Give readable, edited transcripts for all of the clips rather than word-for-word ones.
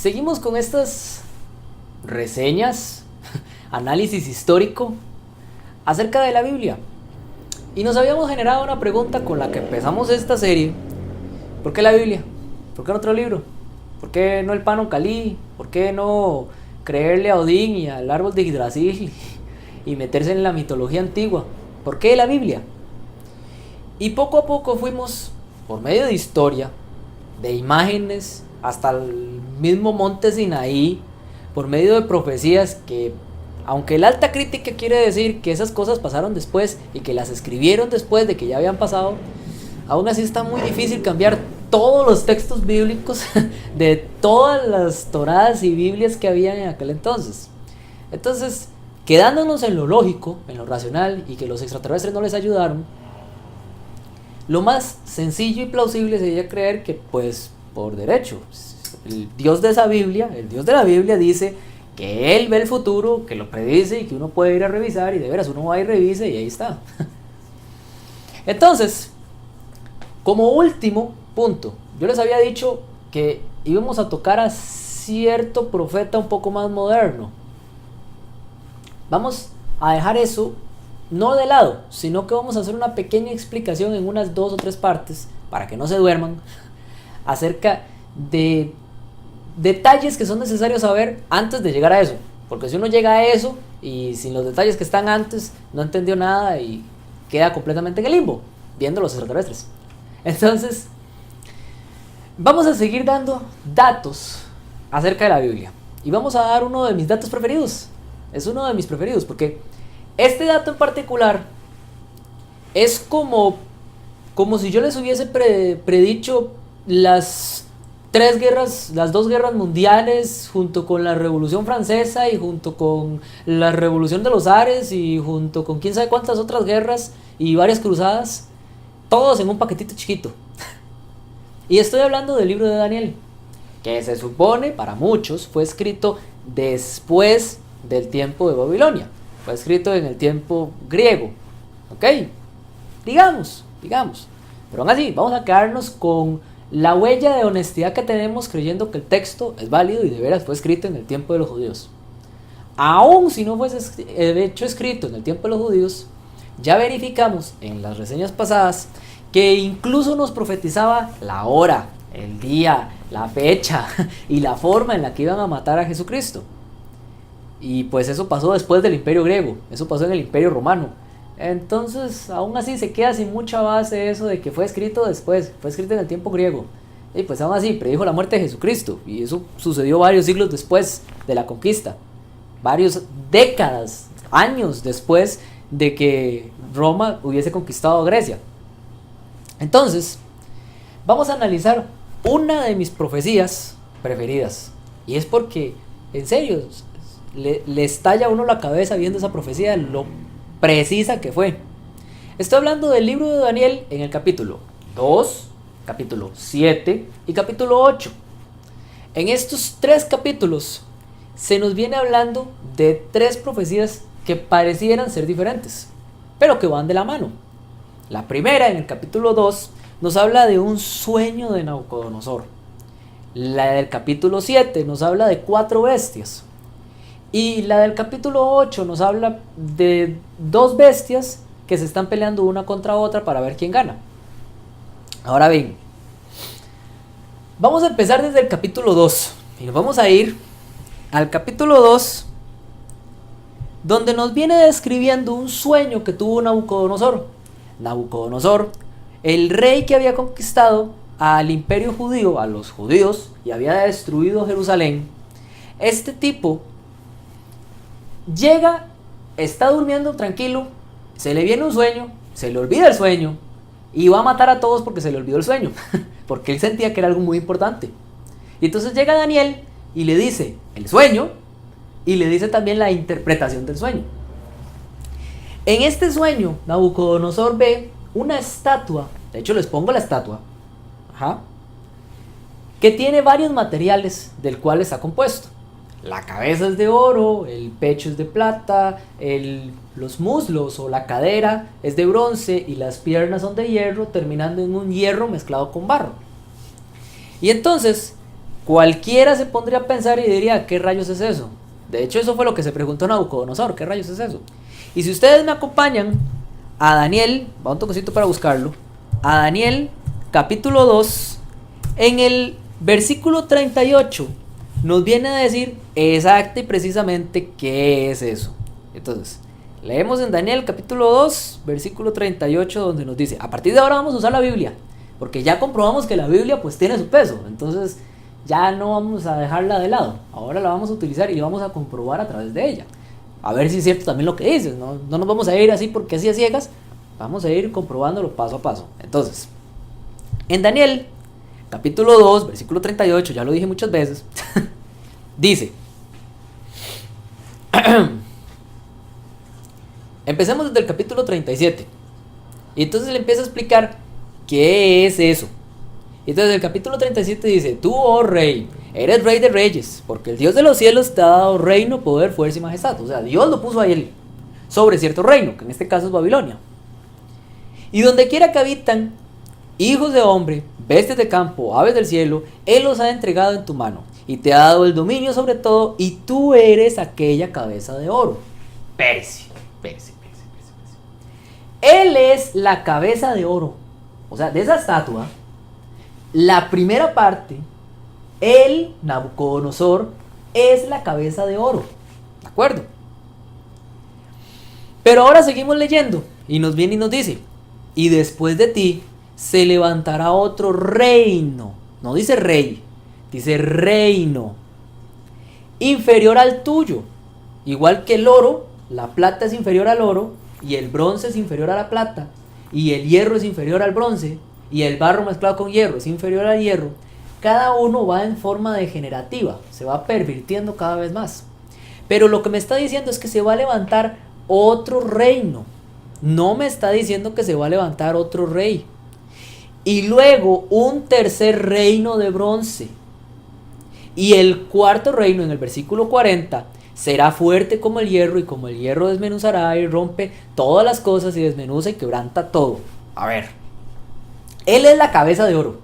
Seguimos con estas reseñas, análisis histórico acerca de la Biblia. Y nos habíamos generado una pregunta con la que empezamos esta serie. ¿Por qué la Biblia? ¿Por qué no otro libro? ¿Por qué no el Pano Calí? ¿Por qué no creerle a Odín y al árbol de Yggdrasil y meterse en la mitología antigua? ¿Por qué la Biblia? Y poco a poco fuimos, por medio de historia, de imágenes, hasta el mismo monte Sinaí, por medio de profecías que, aunque la alta crítica quiere decir que esas cosas pasaron después y que las escribieron después de que ya habían pasado, aún así está muy difícil cambiar todos los textos bíblicos de todas las toradas y biblias que había en aquel entonces. Entonces, quedándonos en lo lógico, en lo racional, y que los extraterrestres no les ayudaron, lo más sencillo y plausible sería creer que, pues, por derecho, el Dios de esa Biblia, el Dios de la Biblia dice que Él ve el futuro, que lo predice y que uno puede ir a revisar, y de veras uno va y revisa y ahí está. Entonces, como último punto, yo les había dicho que íbamos a tocar a cierto profeta un poco más moderno. Vamos a dejar eso no de lado, sino que vamos a hacer una pequeña explicación en unas 2 o 3 partes, para que no se duerman, acerca de detalles que son necesarios saber antes de llegar a eso. Porque si uno llega a eso y sin los detalles que están antes, no entendió nada y queda completamente en el limbo, viendo los extraterrestres. Entonces, vamos a seguir dando datos acerca de la Biblia. Y vamos a dar uno de mis datos preferidos. Es uno de mis preferidos porque este dato en particular es como si yo les hubiese predicho las 2 guerras mundiales, junto con la Revolución Francesa y junto con la Revolución de los Ares y junto con quién sabe cuántas otras guerras y varias cruzadas, todos en un paquetito chiquito. Y estoy hablando del libro de Daniel, que se supone para muchos fue escrito después del tiempo de Babilonia. Fue escrito en el tiempo griego, ¿ok? Digamos. Pero aún así, vamos a quedarnos con la huella de honestidad que tenemos creyendo que el texto es válido y de veras fue escrito en el tiempo de los judíos. Aún si no fuese hecho escrito en el tiempo de los judíos, ya verificamos en las reseñas pasadas que incluso nos profetizaba la hora, el día, la fecha y la forma en la que iban a matar a Jesucristo. Y pues eso pasó después del Imperio griego, eso pasó en el Imperio romano. Entonces, aún así se queda sin mucha base eso de que fue escrito después, fue escrito en el tiempo griego. Y pues aún así predijo la muerte de Jesucristo, y eso sucedió varios siglos después de la conquista, varios décadas, años después de que Roma hubiese conquistado Grecia. Entonces, vamos a analizar una de mis profecías preferidas, y es porque, en serio, le estalla a uno la cabeza viendo esa profecía, lo precisa que fue. Estoy hablando del libro de Daniel en el capítulo 2, capítulo 7 y capítulo 8. En estos 3 capítulos se nos viene hablando de 3 profecías que parecieran ser diferentes, pero que van de la mano. La primera, en el capítulo 2, nos habla de un sueño de Nabucodonosor. La del capítulo 7 nos habla de 4 bestias. Y la del capítulo 8 nos habla de 2 bestias que se están peleando una contra otra para ver quién gana. Ahora bien, vamos a empezar desde el capítulo 2 y nos vamos a ir al capítulo 2, donde nos viene describiendo un sueño que tuvo Nabucodonosor. Nabucodonosor, el rey que había conquistado al imperio judío, a los judíos, y había destruido Jerusalén. Este tipo llega, está durmiendo tranquilo, se le viene un sueño, se le olvida el sueño y va a matar a todos porque se le olvidó el sueño, porque él sentía que era algo muy importante. Y entonces llega Daniel y le dice el sueño y le dice también la interpretación del sueño. En este sueño, Nabucodonosor ve una estatua, de hecho les pongo la estatua, que tiene varios materiales del cual está compuesto. La cabeza es de oro, el pecho es de plata, los muslos o la cadera es de bronce y las piernas son de hierro, terminando en un hierro mezclado con barro. Y entonces cualquiera se pondría a pensar y diría, ¿qué rayos es eso? De hecho, eso fue lo que se preguntó Nabucodonosor, ¿qué rayos es eso? Y si ustedes me acompañan a Daniel, va un toquecito para buscarlo, a Daniel capítulo 2, en el versículo 38, nos viene a decir exacta y precisamente qué es eso. Entonces, leemos en Daniel capítulo 2, versículo 38, donde nos dice, a partir de ahora vamos a usar la Biblia, porque ya comprobamos que la Biblia pues tiene su peso, entonces ya no vamos a dejarla de lado, ahora la vamos a utilizar y vamos a comprobar a través de ella. A ver si es cierto también lo que dices, no nos vamos a ir así porque así a ciegas, vamos a ir comprobándolo paso a paso. Entonces, en Daniel, capítulo 2, versículo 38, ya lo dije muchas veces, dice, empecemos desde el capítulo 37, y entonces le empieza a explicar qué es eso. Entonces el capítulo 37 dice, tú, oh rey, eres rey de reyes, porque el Dios de los cielos te ha dado reino, poder, fuerza y majestad. O sea, Dios lo puso a él sobre cierto reino, que en este caso es Babilonia. Y donde quiera que habitan hijos de hombre, bestias de campo, aves del cielo, Él los ha entregado en tu mano, y te ha dado el dominio sobre todo, y tú eres aquella cabeza de oro. Pérez. Él es la cabeza de oro. O sea, de esa estatua, la primera parte, él, Nabucodonosor, es la cabeza de oro. ¿De acuerdo? Pero ahora seguimos leyendo y nos viene y nos dice, y después de ti se levantará otro reino. No dice rey, dice reino. Inferior al tuyo. Igual que el oro, la plata es inferior al oro, y el bronce es inferior a la plata, y el hierro es inferior al bronce, y el barro mezclado con hierro es inferior al hierro. Cada uno va en forma degenerativa, se va pervirtiendo cada vez más. Pero lo que me está diciendo es que se va a levantar otro reino. No me está diciendo que se va a levantar otro rey. Y luego un tercer reino de bronce. Y el cuarto reino, en el versículo 40, será fuerte como el hierro, y como el hierro desmenuzará y rompe todas las cosas y desmenuza y quebranta todo. A ver, él es la cabeza de oro,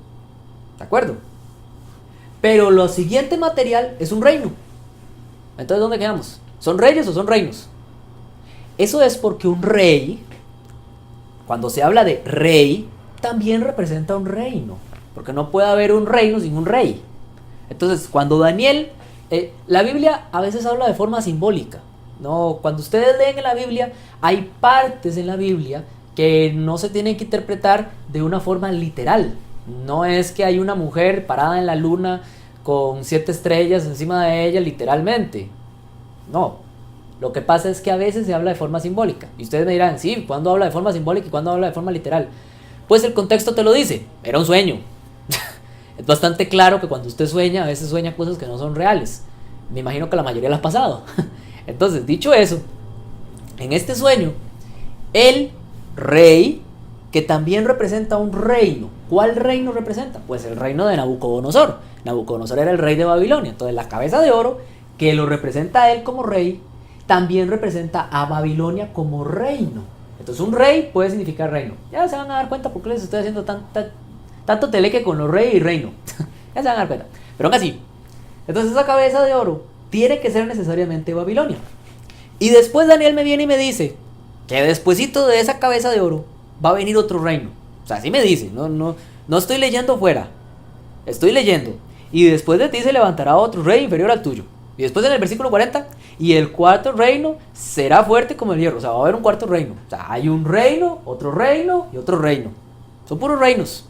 ¿de acuerdo? Pero lo siguiente material es un reino. Entonces, ¿dónde quedamos? ¿Son reyes o son reinos? Eso es porque un rey, cuando se habla de rey, también representa un reino, porque no puede haber un reino sin un rey. Entonces, cuando Daniel, la Biblia a veces habla de forma simbólica, ¿no? Cuando ustedes leen en la Biblia, hay partes en la Biblia que no se tienen que interpretar de una forma literal. No es que hay una mujer parada en la luna con 7 estrellas encima de ella literalmente. No. Lo que pasa es que a veces se habla de forma simbólica. Y ustedes me dirán, sí, ¿cuándo habla de forma simbólica y cuándo habla de forma literal? Pues el contexto te lo dice. Era un sueño. Es bastante claro que cuando usted sueña, a veces sueña cosas que no son reales. Me imagino que la mayoría las ha pasado. Entonces, dicho eso, en este sueño, el rey, que también representa un reino. ¿Cuál reino representa? Pues el reino de Nabucodonosor. Nabucodonosor era el rey de Babilonia. Entonces la cabeza de oro, que lo representa a él como rey, también representa a Babilonia como reino. Entonces un rey puede significar reino. Ya se van a dar cuenta por qué les estoy haciendo tanto teleque con los rey y reino. Ya se van a dar cuenta. Pero aún así, entonces esa cabeza de oro tiene que ser necesariamente Babilonia. Y después Daniel me viene y me dice que despuesito de esa cabeza de oro va a venir otro reino. O sea, así me dice, no estoy leyendo fuera, estoy leyendo. Y después de ti se levantará otro rey inferior al tuyo. Y después en el versículo 40, y el cuarto reino será fuerte como el hierro. O sea, va a haber un cuarto reino. O sea, hay un reino, otro reino y otro reino. Son puros reinos.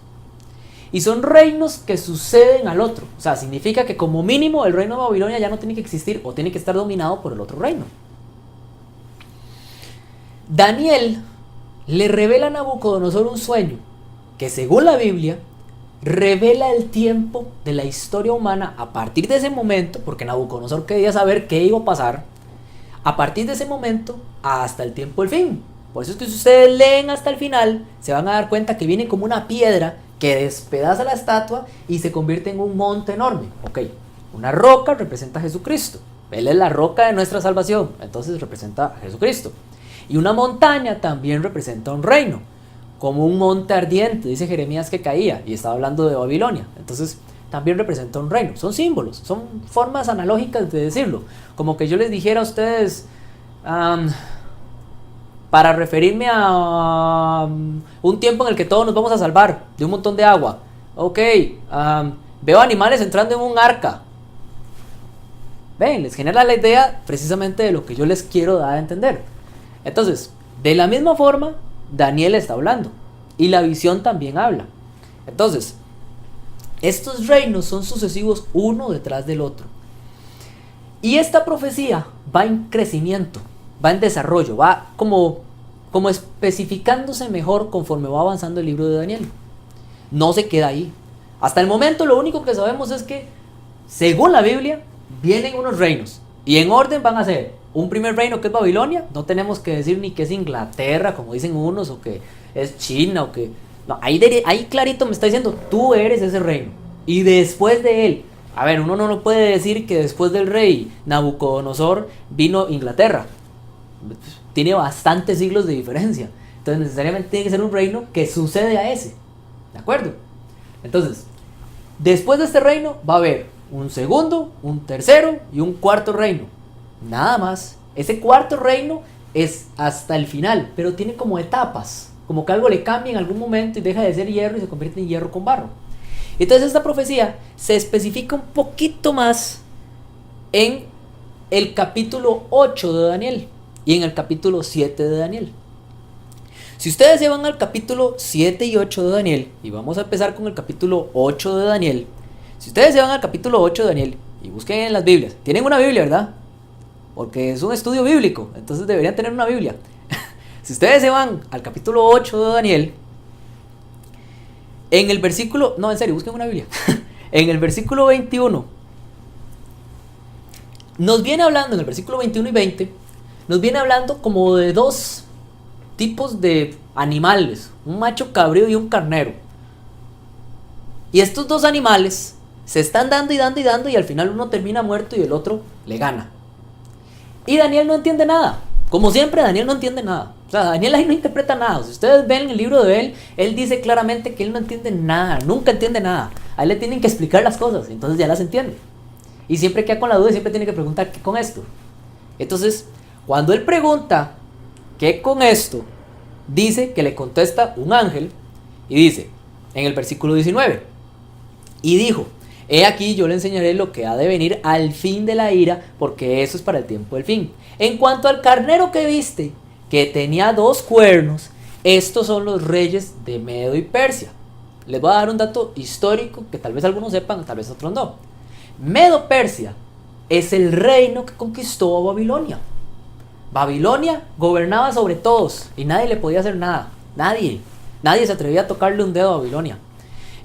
Y son reinos que suceden al otro. O sea, significa que como mínimo el reino de Babilonia ya no tiene que existir o tiene que estar dominado por el otro reino. Daniel le revela a Nabucodonosor un sueño que, según la Biblia, revela el tiempo de la historia humana a partir de ese momento, porque Nabucodonosor quería saber qué iba a pasar, a partir de ese momento hasta el tiempo del fin. Por eso es que si ustedes leen hasta el final, se van a dar cuenta que viene como una piedra que despedaza la estatua y se convierte en un monte enorme. Ok, una roca representa a Jesucristo. Él es la roca de nuestra salvación, entonces representa a Jesucristo. Y una montaña también representa un reino, como un monte ardiente, dice Jeremías, que caía, y estaba hablando de Babilonia. Entonces también representa un reino. Son símbolos, son formas analógicas de decirlo. Como que yo les dijera a ustedes, para referirme a un tiempo en el que todos nos vamos a salvar de un montón de agua. Ok, veo animales entrando en un arca. Ven, les genera la idea precisamente de lo que yo les quiero dar a entender. Entonces, de la misma forma, Daniel está hablando. Y la visión también habla. Entonces, estos reinos son sucesivos uno detrás del otro. Y esta profecía va en crecimiento, va en desarrollo, va como especificándose mejor conforme va avanzando el libro de Daniel. No se queda ahí. Hasta el momento lo único que sabemos es que, según la Biblia, vienen unos reinos. Y en orden van a ser un primer reino que es Babilonia. No tenemos que decir ni que es Inglaterra, como dicen unos, o que es China, o que... No, ahí clarito me está diciendo, tú eres ese reino. Y después de él, a ver, uno no puede decir que después del rey Nabucodonosor vino Inglaterra. Tiene bastantes siglos de diferencia. Entonces necesariamente tiene que ser un reino que sucede a ese. ¿De acuerdo? Entonces, después de este reino va a haber un segundo, un tercero y un cuarto reino. Nada más. Ese cuarto reino es hasta el final, pero tiene como etapas. Como que algo le cambia en algún momento y deja de ser hierro y se convierte en hierro con barro. Entonces esta profecía se especifica un poquito más en el capítulo 8 de Daniel y en el capítulo 7 de Daniel. Si ustedes se van al capítulo 7 y 8 de Daniel, y vamos a empezar con el capítulo 8 de Daniel. Si ustedes se van al capítulo 8 de Daniel y busquen en las Biblias, tienen una Biblia, ¿verdad? Porque es un estudio bíblico, entonces deberían tener una Biblia. Si ustedes se van al capítulo 8 de Daniel, en el versículo... No, en serio, busquen una Biblia. En el versículo 21, nos viene hablando, en el versículo 21 y 20, nos viene hablando como de dos tipos de animales, un macho cabrío y un carnero. Y estos dos animales se están dando y dando y dando, y al final uno termina muerto y el otro le gana. Y Daniel no entiende nada. Como siempre, Daniel no entiende nada. O sea, Daniel ahí no interpreta nada. Si ustedes ven el libro de él dice claramente que él no entiende nada, nunca entiende nada. A él le tienen que explicar las cosas, y entonces ya las entiende. Y siempre queda con la duda y siempre tiene que preguntar ¿qué con esto? Entonces, cuando él pregunta ¿qué con esto?, dice que le contesta un ángel y dice en el versículo 19: y dijo, he aquí yo le enseñaré lo que ha de venir al fin de la ira, porque eso es para el tiempo del fin. En cuanto al carnero que viste, que tenía 2 cuernos, estos son los reyes de Medo y Persia. Les voy a dar un dato histórico que tal vez algunos sepan, tal vez otros no. Medo-Persia es el reino que conquistó a Babilonia. Babilonia gobernaba sobre todos y nadie le podía hacer nada. Nadie se atrevía a tocarle un dedo a Babilonia.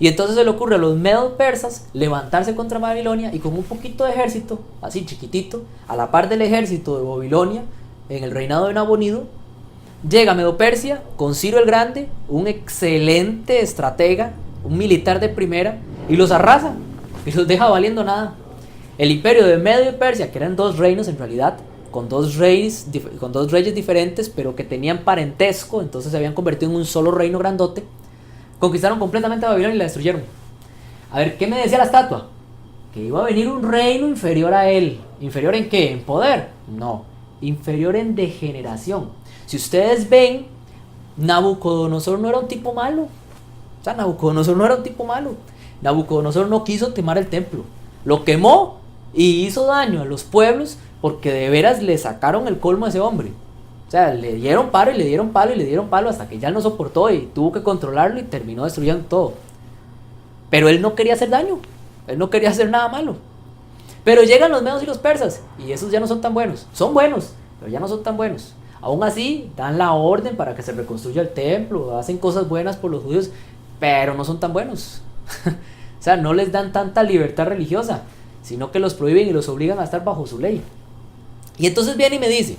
Y entonces se le ocurre a los medo-persas levantarse contra Babilonia, y con un poquito de ejército, así chiquitito, a la par del ejército de Babilonia, en el reinado de Nabonido, llega Medo-Persia con Ciro el Grande, un excelente estratega, un militar de primera, y los arrasa y los deja valiendo nada. El imperio de Medo y Persia, que eran 2 reinos en realidad, con dos reyes diferentes, pero que tenían parentesco, entonces se habían convertido en un solo reino grandote, conquistaron completamente a Babilonia y la destruyeron. A ver, ¿qué me decía la estatua? Que iba a venir un reino inferior a él. ¿Inferior en qué? ¿En poder? No, inferior en degeneración. Si ustedes ven, Nabucodonosor no era un tipo malo. O sea, Nabucodonosor no era un tipo malo. Nabucodonosor no quiso quemar el templo. Lo quemó y hizo daño a los pueblos, porque de veras le sacaron el colmo a ese hombre. O sea, le dieron palo y le dieron palo y le dieron palo hasta que ya no soportó y tuvo que controlarlo y terminó destruyendo todo. Pero él no quería hacer daño, él no quería hacer nada malo. Pero llegan los medos y los persas, y esos ya no son tan buenos. Son buenos, pero ya no son tan buenos. Aún así, dan la orden para que se reconstruya el templo, hacen cosas buenas por los judíos, pero no son tan buenos. O sea, no les dan tanta libertad religiosa, sino que los prohíben y los obligan a estar bajo su ley. Y entonces viene y me dice,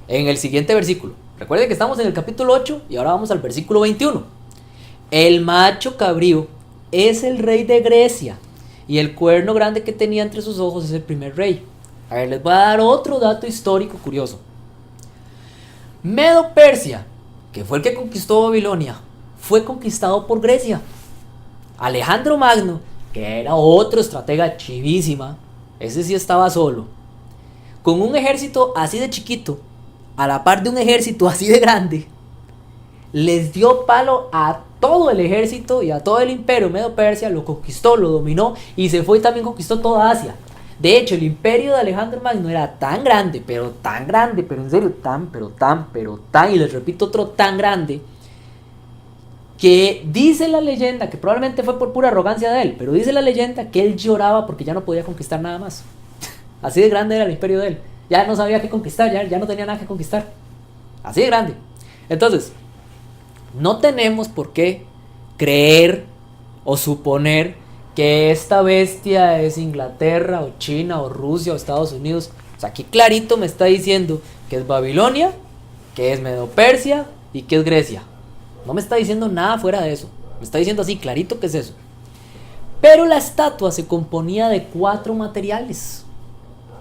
en el siguiente versículo, recuerden que estamos en el capítulo 8 y ahora vamos al versículo 21. El macho cabrío es el rey de Grecia, y el cuerno grande que tenía entre sus ojos es el primer rey. A ver, les voy a dar otro dato histórico curioso. Medo-Persia, que fue el que conquistó Babilonia, fue conquistado por Grecia. Alejandro Magno que era otro estratega chivísima, ese sí estaba solo, con un ejército así de chiquito, a la par de un ejército así de grande, les dio palo a todo el ejército y a todo el imperio Medo-Persia, lo conquistó, lo dominó y se fue y también conquistó toda Asia. De hecho, el imperio de Alejandro Magno era tan grande, pero en serio, y les repito, otro tan grande, que dice la leyenda, que probablemente fue por pura arrogancia de él, pero dice la leyenda que él lloraba porque ya no podía conquistar nada más. Así de grande era el imperio de él. Ya no sabía qué conquistar, ya no tenía nada que conquistar. Así de grande. Entonces, no tenemos por qué creer o suponer que esta bestia es Inglaterra o China o Rusia o Estados Unidos. O sea, aquí clarito me está diciendo que es Babilonia, que es Medo-Persia y que es Grecia. No me está diciendo nada fuera de eso. Me está diciendo así, clarito que es eso. Pero la estatua se componía de 4 materiales.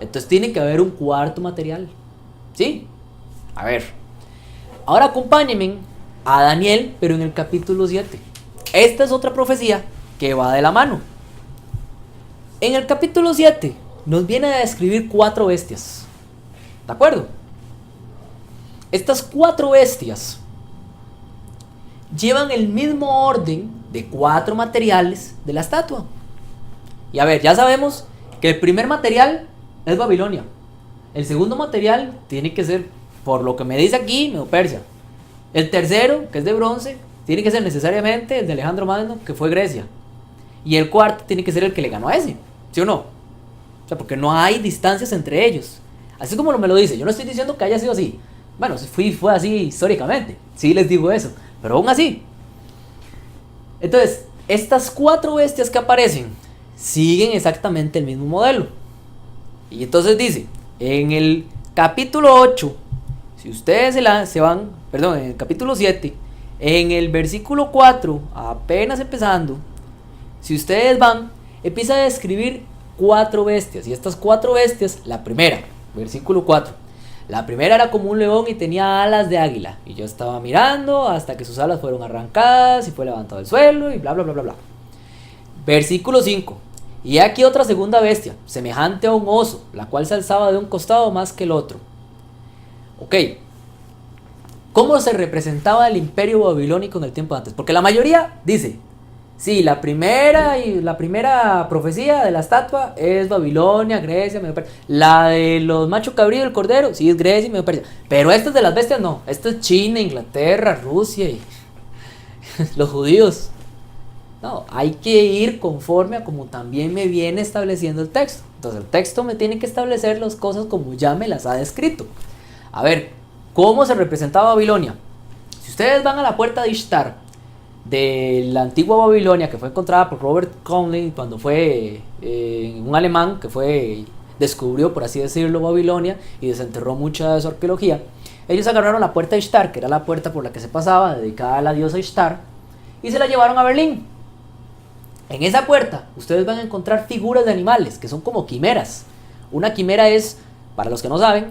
Entonces tiene que haber un cuarto material. ¿Sí? A ver. Ahora acompáñenme a Daniel, pero en el capítulo 7. Esta es otra profecía que va de la mano. En el capítulo 7 nos viene a describir 4 bestias. ¿De acuerdo? Estas 4 bestias llevan el mismo orden de 4 materiales de la estatua. Y a ver, ya sabemos que el primer material es Babilonia. El segundo material tiene que ser, por lo que me dice aquí, Medo-Persia. El tercero, que es de bronce, tiene que ser necesariamente el de Alejandro Magno, que fue Grecia. Y el cuarto tiene que ser el que le ganó a ese, ¿sí o no? O sea, porque no hay distancias entre ellos. Así como me lo dice, yo no estoy diciendo que haya sido así. Bueno, fue así históricamente, sí les digo eso, pero aún así. Entonces, estas 4 bestias que aparecen siguen exactamente el mismo modelo. Y entonces dice, en el capítulo 8, si ustedes se van, perdón, en el capítulo 7, en el versículo 4, apenas empezando, si ustedes van, empieza a describir 4 bestias. Y estas 4 bestias, la primera, versículo 4, la primera era como un león y tenía alas de águila. Y yo estaba mirando hasta que sus alas fueron arrancadas y fue levantado del suelo y bla bla bla bla bla. Versículo 5. Y aquí otra segunda bestia, semejante a un oso, la cual se alzaba de un costado más que el otro. Ok. ¿Cómo se representaba el imperio babilónico en el tiempo antes? Porque la mayoría dice, sí, la primera profecía de la estatua es Babilonia, Grecia, Medo-Persia. La de los machos cabríos del cordero, sí es Grecia y Medo-Persia. Pero estas de las bestias no. Esto es China, Inglaterra, Rusia y los judíos. No, hay que ir conforme a como también me viene estableciendo el texto. Entonces el texto me tiene que establecer las cosas como ya me las ha descrito. A ver, ¿cómo se representaba Babilonia? Si ustedes van a la puerta de Ishtar, de la antigua Babilonia, que fue encontrada por Robert Conley cuando fue un alemán que descubrió, por así decirlo, Babilonia y desenterró mucha de su arqueología. Ellos agarraron la puerta de Ishtar, que era la puerta por la que se pasaba, dedicada a la diosa Ishtar, y se la llevaron a Berlín. En esa puerta ustedes van a encontrar figuras de animales que son como quimeras. Una quimera es, para los que no saben,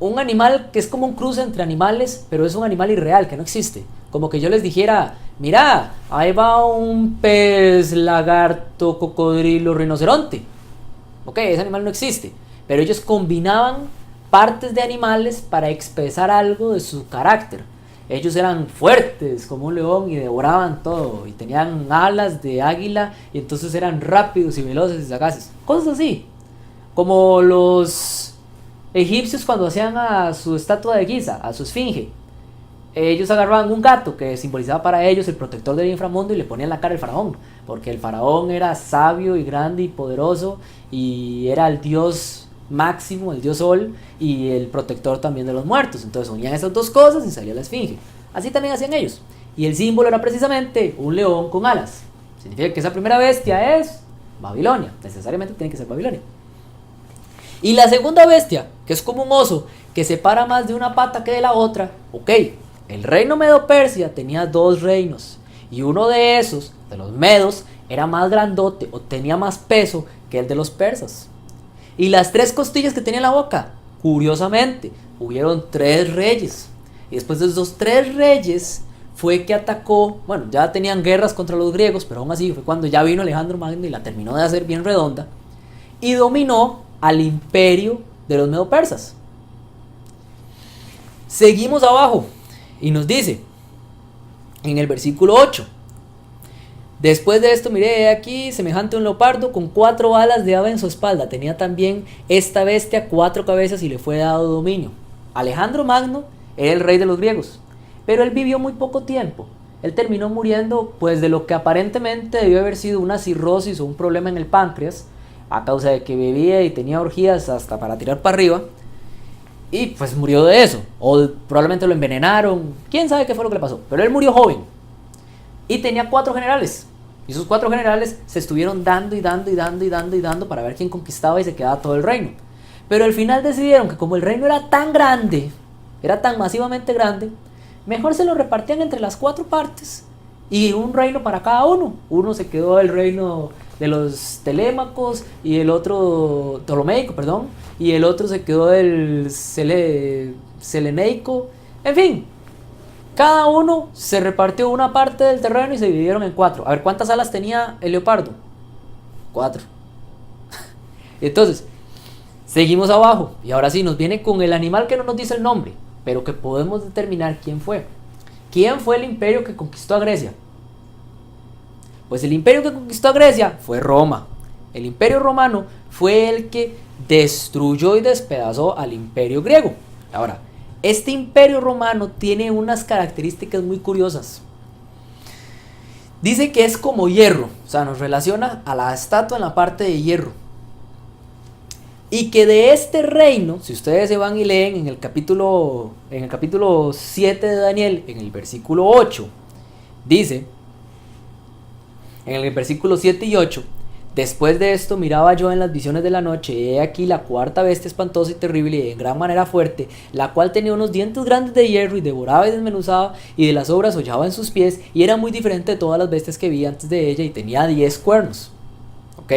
un animal que es como un cruce entre animales, pero es un animal irreal, que no existe. Como que yo les dijera, mira, ahí va un pez, lagarto, cocodrilo, rinoceronte. Ok, ese animal no existe. Pero ellos combinaban partes de animales para expresar algo de su carácter. Ellos eran fuertes como un león y devoraban todo. Y tenían alas de águila y entonces eran rápidos y veloces y sagaces. Cosas así. Como los egipcios cuando hacían a su estatua de Giza, a su esfinge. Ellos agarraban un gato que simbolizaba para ellos el protector del inframundo y le ponían la cara al faraón. Porque el faraón era sabio y grande y poderoso y era el dios máximo, el dios sol y el protector también de los muertos. Entonces unían esas dos cosas y salía la esfinge. Así también hacían ellos. Y el símbolo era precisamente un león con alas. Significa que esa primera bestia es Babilonia. Necesariamente tiene que ser Babilonia. Y la segunda bestia, que es como un oso, que separa más de una pata que de la otra. Ok, el reino Medo-Persia tenía 2 reinos. Y uno de esos, de los medos, era más grandote o tenía más peso que el de los persas. Y las 3 costillas que tenía en la boca, curiosamente, hubieron 3 reyes. Y después de esos 3 reyes, fue que atacó, bueno, ya tenían guerras contra los griegos, pero aún así fue cuando ya vino Alejandro Magno y la terminó de hacer bien redonda, y dominó al imperio de los medo-persas. Seguimos abajo y nos dice en el versículo 8: después de esto, miré aquí semejante a un leopardo con 4 alas de ave en su espalda. Tenía también esta bestia 4 cabezas y le fue dado dominio. Alejandro Magno era el rey de los griegos, pero él vivió muy poco tiempo. Él terminó muriendo pues de lo que aparentemente debió haber sido una cirrosis o un problema en el páncreas, a causa de que bebía y tenía orgías hasta para tirar para arriba, y pues murió de eso, o probablemente lo envenenaron, quién sabe qué fue lo que le pasó, pero él murió joven y tenía 4 generales. Y esos 4 generales se estuvieron dando para ver quién conquistaba y se quedaba todo el reino. Pero al final decidieron que como el reino era tan grande, era tan masivamente grande, mejor se lo repartían entre las 4 partes y un reino para cada uno. Uno se quedó el reino de los Telémacos y el otro Ptolomeico, perdón, y el otro se quedó el Seleneico. En fin, cada uno se repartió una parte del terreno y se dividieron en 4. A ver, ¿cuántas alas tenía el leopardo? 4. Entonces, seguimos abajo. Y ahora sí, nos viene con el animal que no nos dice el nombre, pero que podemos determinar quién fue. ¿Quién fue el imperio que conquistó a Grecia? Pues el imperio que conquistó a Grecia fue Roma. El imperio romano fue el que destruyó y despedazó al imperio griego. Ahora, este imperio romano tiene unas características muy curiosas. Dice que es como hierro, o sea, nos relaciona a la estatua en la parte de hierro. Y que de este reino, si ustedes se van y leen en el capítulo 7 de Daniel, en el versículo 8, dice, en el versículo 7 y 8, después de esto miraba yo en las visiones de la noche, y he aquí la 4ª bestia espantosa y terrible y en gran manera fuerte, la cual tenía unos dientes grandes de hierro y devoraba y desmenuzaba, y de las obras hollaba en sus pies, y era muy diferente de todas las bestias que vi antes de ella, y tenía 10 cuernos. Ok,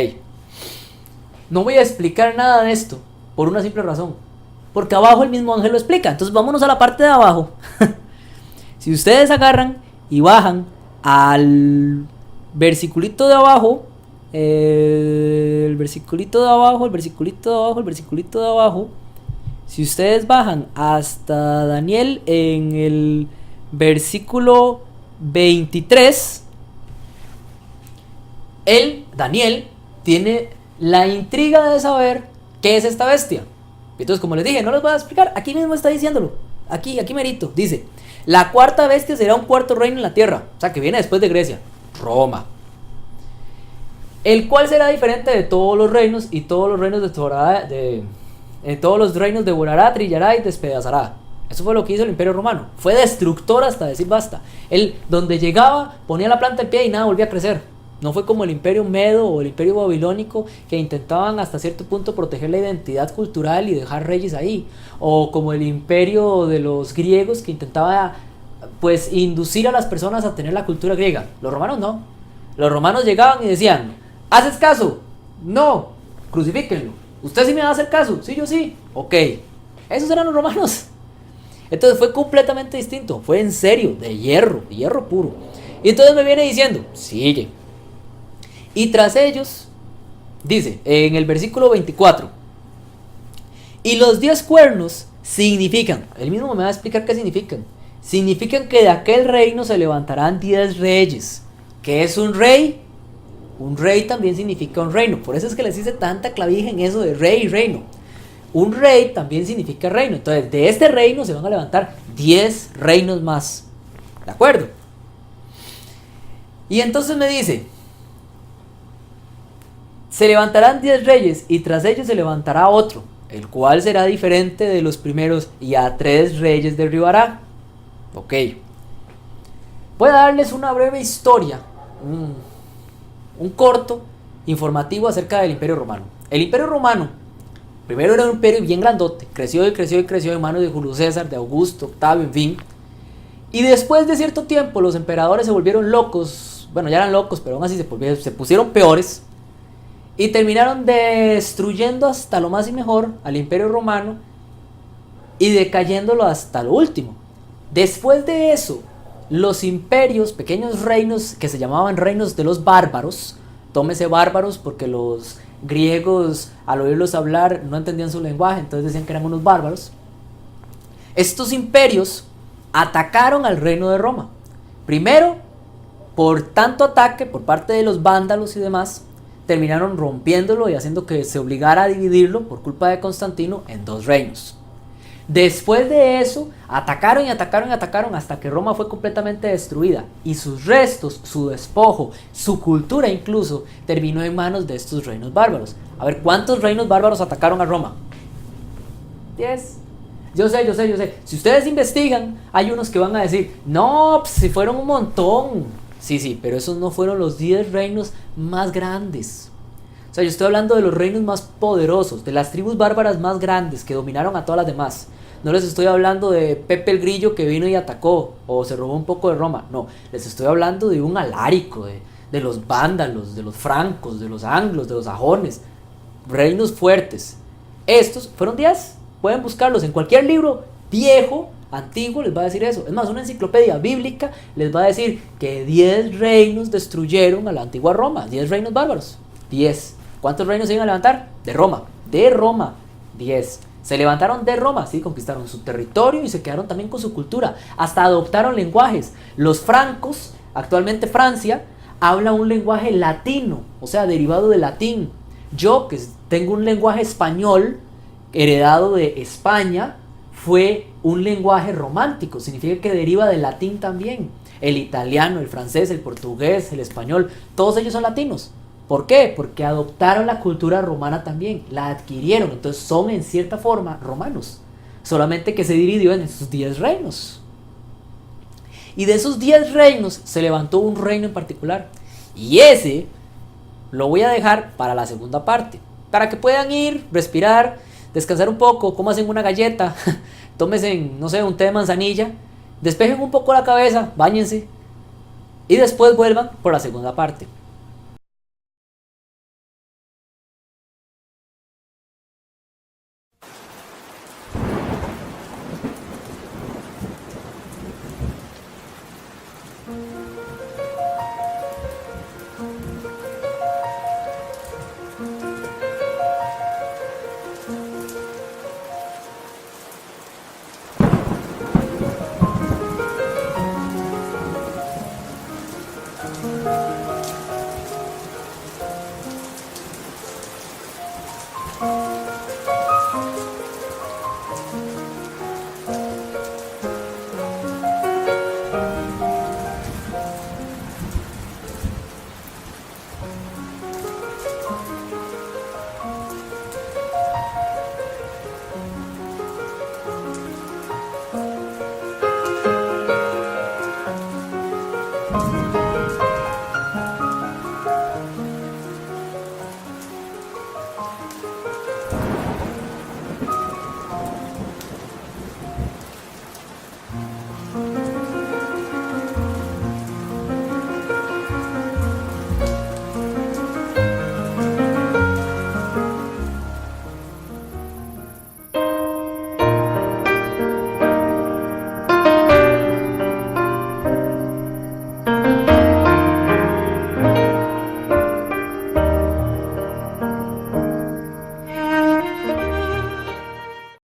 no voy a explicar nada de esto por una simple razón, porque abajo el mismo ángel lo explica. Entonces vámonos a la parte de abajo. Si ustedes agarran y bajan al versiculito de abajo, el versiculito de abajo, si ustedes bajan hasta Daniel en el versículo 23, Daniel tiene la intriga de saber qué es esta bestia. Entonces, como les dije, no les voy a explicar, aquí mismo está diciéndolo, aquí merito, dice: la 4ª bestia será un 4º reino en la tierra, o sea que viene después de Grecia, Roma, el cual será diferente de todos los reinos, y todos los reinos devorará, trillará y despedazará. Eso fue lo que hizo el imperio romano. Fue destructor hasta decir basta. Él, donde llegaba, ponía la planta en pie y nada volvía a crecer. No fue como el imperio medo o el imperio babilónico, que intentaban hasta cierto punto proteger la identidad cultural y dejar reyes ahí, o como el imperio de los griegos, que intentaba pues inducir a las personas a tener la cultura griega. Los romanos no. Los romanos llegaban y decían: ¿haces caso? No, crucifíquenlo. ¿Usted sí me va a hacer caso? Sí, yo sí. Ok, esos eran los romanos. Entonces fue completamente distinto, fue en serio, de hierro puro. Y entonces me viene diciendo, sigue, y tras ellos, dice en el versículo 24, y los 10 cuernos significan, él mismo me va a explicar qué significan. Significan que de aquel reino se levantarán 10 reyes. ¿Qué es un rey? Un rey también significa un reino. Por eso es que les hice tanta clavija en eso de rey y reino. Un rey también significa reino. Entonces, de este reino se van a levantar 10 reinos más. ¿De acuerdo? Y entonces me dice: se levantarán 10 reyes, y tras ellos se levantará otro, el cual será diferente de los primeros, y a 3 reyes derribará. Ok. Voy a darles una breve historia, un corto informativo acerca del Imperio Romano. El Imperio Romano primero era un imperio bien grandote, creció en manos de Julio César, de Augusto, Octavio, en fin. Y después de cierto tiempo los emperadores se volvieron locos. Bueno, ya eran locos, pero aún así se pusieron peores, y terminaron destruyendo hasta lo más y mejor al Imperio Romano y decayéndolo hasta lo último. Después de eso, los imperios, pequeños reinos que se llamaban reinos de los bárbaros, tómese bárbaros porque los griegos al oírlos hablar no entendían su lenguaje, entonces decían que eran unos bárbaros. Estos imperios atacaron al reino de Roma. Primero, por tanto ataque por parte de los vándalos y demás, terminaron rompiéndolo y haciendo que se obligara a dividirlo por culpa de Constantino en dos reinos. Después de eso, atacaron y atacaron y atacaron hasta que Roma fue completamente destruida y sus restos, su despojo, su cultura incluso, terminó en manos de estos reinos bárbaros. A ver, ¿cuántos reinos bárbaros atacaron a Roma? 10. Yo sé. Si ustedes investigan, hay unos que van a decir, no, pues, si fueron un montón. Sí, pero esos no fueron los 10 reinos más grandes. O sea, yo estoy hablando de los reinos más poderosos, de las tribus bárbaras más grandes que dominaron a todas las demás. No les estoy hablando de Pepe el Grillo que vino y atacó o se robó un poco de Roma. No, les estoy hablando de un Alárico, de los vándalos, de los francos, de los anglos, de los sajones. Reinos fuertes. Estos fueron 10. Pueden buscarlos en cualquier libro viejo, antiguo, les va a decir eso. Es más, una enciclopedia bíblica les va a decir que 10 reinos destruyeron a la antigua Roma. 10 reinos bárbaros. 10. ¿Cuántos reinos se iban a levantar? De Roma. 10. Se levantaron de Roma, sí, conquistaron su territorio y se quedaron también con su cultura. Hasta adoptaron lenguajes. Los francos, actualmente Francia, habla un lenguaje latino, o sea, derivado del latín. Yo, que tengo un lenguaje español, heredado de España, fue un lenguaje romántico, significa que deriva del latín también. El italiano, el francés, el portugués, el español, todos ellos son latinos. ¿Por qué? Porque adoptaron la cultura romana también, la adquirieron, entonces son en cierta forma romanos, solamente que se dividió en esos 10 reinos. Y de esos 10 reinos se levantó un reino en particular, y ese lo voy a dejar para la segunda parte, para que puedan ir, respirar, descansar un poco, coman una galleta, tómense, no sé, un té de manzanilla, despejen un poco la cabeza, báñense, y después vuelvan por la segunda parte.